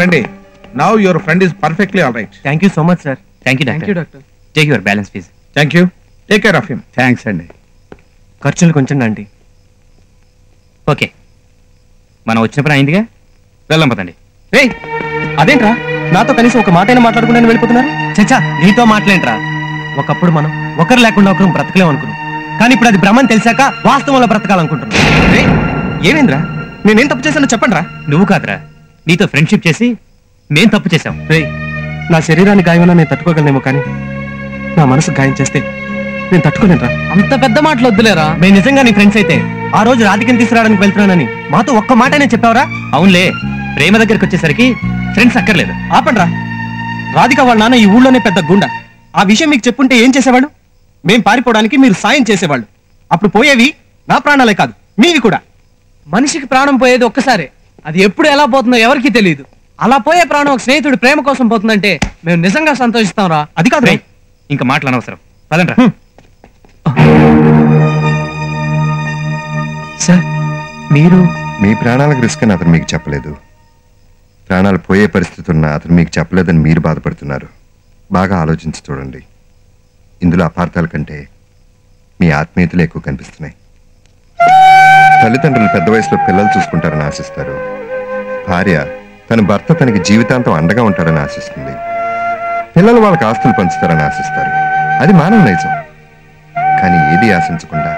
రండి. Now your friend is perfectly all right. Thank you so much, sir. Thank you, doctor. Thank you, doctor. Take your balance, please. Thank you. Take care of him. Thanks అండి. ఖర్చులు కొంచెం aunty. Okay, మనం వచ్చిన పని అయిందిగా, వెళ్దాం పదండి. రేయ్, అదేంట్రా నాతో కనీసం ఒక మాటైనా మాట్లాడుకుంటూ వెళ్ళిపోతున్నారు? చచ్చా, నీతో మాట్లాడేంట్రా? ఒకప్పుడు మనం ఒకరు లేకుండా ఒకరు బ్రతకలేం అనుకున్నాం, కానీ ఇప్పుడు అది భ్రమని తెలిసాక వాస్తవంలో బ్రతకాలనుకుంటున్నాం. రేయ్, ఏమైందిరా? నేనేం తప్పు చేశానో చెప్పండి రా. నువ్వు కాదురా, నీతో ఫ్రెండ్షిప్ చేసి నేను తప్పు చేశాం. రేయ్, నా శరీరాన్ని గాయమన్నా నేను తట్టుకోగలనేమో, కానీ నా మనసు గాయం చేస్తే నేను తట్టుకోలేనురా. అంత పెద్ద మాటలు వద్దులేరా. నేను నిజంగా నీ ఫ్రెండ్స్ అయితే ఆ రోజు రాధికని తీసుకురావడానికి వెళ్తున్నానని మాతో ఒక్క మాటనే చెప్పావరా? అవునులే, ప్రేమ దగ్గరికి వచ్చేసరికి ఫ్రెండ్స్ అక్కర్లేదు. ఆపండ్రా. రాధిక వాళ్ళ నాన్న ఈ ఊళ్ళోనే పెద్ద గుండా. ఆ విషయం మీకు చెప్పుంటే ఏం చేసేవాడు? మేం పారిపోవడానికి మీరు సాయం చేసేవాళ్ళు. అప్పుడు పోయేవి నా ప్రాణాలే కాదు, మీవి కూడా. మనిషికి ప్రాణం పోయేది ఒక్కసారే, అది ఎప్పుడు ఎలా పోతుందో ఎవరికీ తెలియదు. అలా పోయే ప్రాణం ఒక స్నేహితుడు ప్రేమ కోసం పోతుందంటే మేము నిజంగా సంతోషిస్తాం రా. అది కాదు. ఇంకా మాటలు అనవసరం, పదండ్రా. సార్, మీరు మీ ప్రాణాలకు రిస్క్ అని అతను మీకు చెప్పలేదు. ప్రాణాలు పోయే పరిస్థితి ఉన్నా అతను మీకు చెప్పలేదని మీరు బాధపడుతున్నారు. బాగా ఆలోచించి చూడండి. ఇందులో అపార్థాల కంటే మీ ఆత్మీయతలు ఎక్కువ కనిపిస్తున్నాయి. తల్లిదండ్రులు పెద్ద వయసులో పిల్లలు చూసుకుంటారని ఆశిస్తారు. భార్య తన భర్త తనకి జీవితాంతం అండగా ఉంటారని ఆశిస్తుంది. పిల్లలు వాళ్ళకి ఆస్తులు పంచుతారని ఆశిస్తారు. అది మానవ నైజం. కానీ ఏది ఆశించకుండా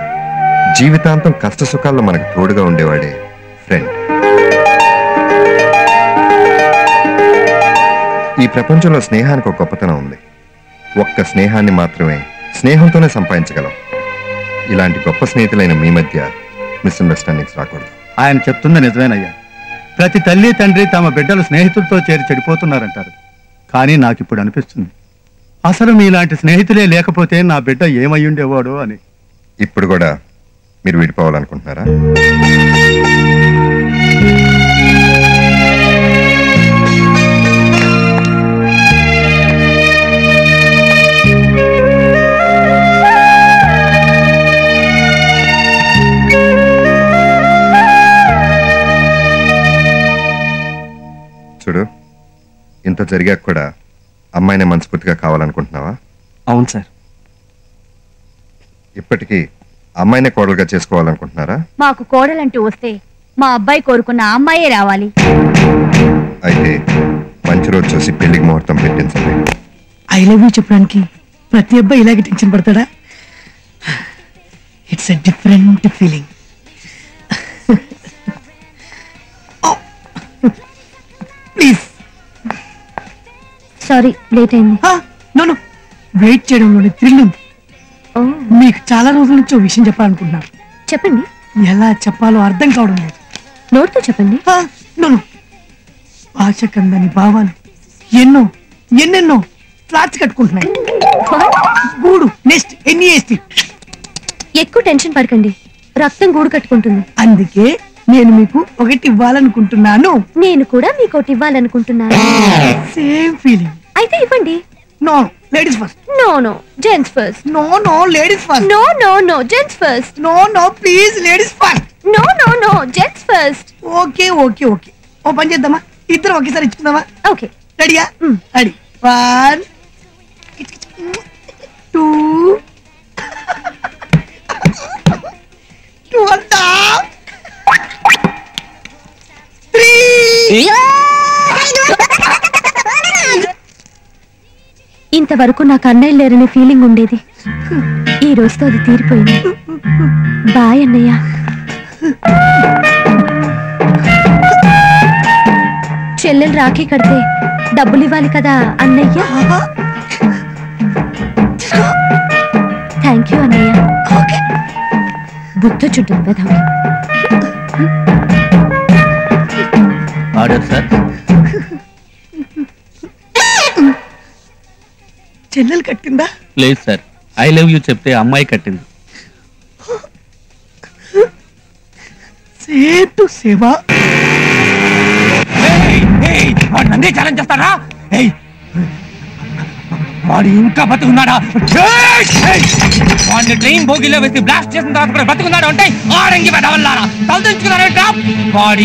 జీవితాంతం కష్ట సుఖాల్లో మనకు తోడుగా ఉండేవాడే ఫ్రెండ్. ఈ ప్రపంచంలో స్నేహానికి ఒక గొప్పతనం ఉంది. ఒక్క స్నేహాన్ని మాత్రమే స్నేహంతోనే సంపాదించగలం. ఇలాంటి గొప్ప స్నేహితులైన మీ మధ్య మిస్అండర్స్టాండింగ్స్ రాకూడదు. ఆయన చెప్తుంది నిజమేనయ్యా. ప్రతి తల్లి తండ్రి తమ బిడ్డలు స్నేహితులతో చేరి చెడిపోతున్నారంటారు. కానీ నాకు ఇప్పుడు అనిపిస్తుంది, అసలు మీలాంటి స్నేహితులే లేకపోతే నా బిడ్డ ఏమయ్యుండేవాడు అని. ఇప్పుడు కూడా మీరు విడిపోవాలనుకుంటున్నారా? చూడు, ఇంత జరిగాక కూడా అమ్మాయినే మనస్ఫూర్తిగా కావాలనుకుంటున్నావా? అవును సార్. ఇప్పటికీ అమ్మాయినే కోడలుగా చేసుకోవాలనుకుంటున్నారా? మాకు కోడలంటూ వస్తే మా అబ్బాయి కోరుకున్న అమ్మాయే రావాలి. అయితే మంచి రోజు చూసి పెళ్లికి ముహూర్తం పెట్టించండి. ఐ లవ్ యూ చెప్పడానికి ప్రతి అబ్బాయి ఇలాగే టెన్షన్ పడతాడా? It's a different feeling. Please. Sorry, late అయింది. నో, వెయిట్ చేయడంలోనే థ్రిల్ ఉంది. ఓ, మీకు చాలా రోజుల నుంచి ఒక విషయం చెప్పాలనుకుంటున్నాను. చెప్పండి. ఎలా చెప్పాలో అర్థం కావడం లేదు. నోటితో చెప్పండి. నో, భాష కందని భావాలు ఎన్నెన్నో ఫ్లాట్స్ కట్టుకుంటున్నాయి. గూడు నెక్స్ట్ NEST. ఎక్కువ టెన్షన్ పడకండి, రక్తం గూడు కట్టుకుంటుంది. అందుకే నేను మీకు ఒకటి ఇవ్వాలనుకుంటున్నాను. నేను కూడా మీకు ఒకటి ఇవ్వాలనుకుంటున్నాను. Same feeling. అయితే ఇవ్వండి. No, ladies first. No, gents first. No, ladies first. No, gents first. No, please, ladies first. No, gents first. Okay. ఓ పని చేద్దామా, ఇద్దరు ఒకేసారి ఇచ్చుకుందామా? ఓకే, రెడీయా? రెడీ. 1 2 2 అంతా 3. ఇంతవరకు నాకు అన్నయ్య లేరనే ఫీలింగ్ ఉండేది. ఈ రోజుతో అది తీరిపోయింది. బాయ్ అన్నయ్య. చెల్లెలు రాఖీ కడితే డబ్బులు ఇవ్వాలి కదా అన్నయ్య. థ్యాంక్ యూ అన్నయ్య. బుద్ధ చుట్టూ పెదవి. Order sir. చెల్లెలు కట్టిందా? లేదు సార్, ఐ లవ్ యూ చెప్తే అమ్మాయి కట్టింది. సేవ్ టు సేవా. వాడు నన్నే ఛాలెంజ్ చేస్తారా? వాడు ఇంకా బతుకున్నాడా? వాడిని ట్రైన్ బోగిలో వేసి బ్లాస్ట్ చేసిన తర్వాత కూడా బతుకున్నాడు అంటే ఆరంగి వల్ల తలదించుకున్నారంట. వాడి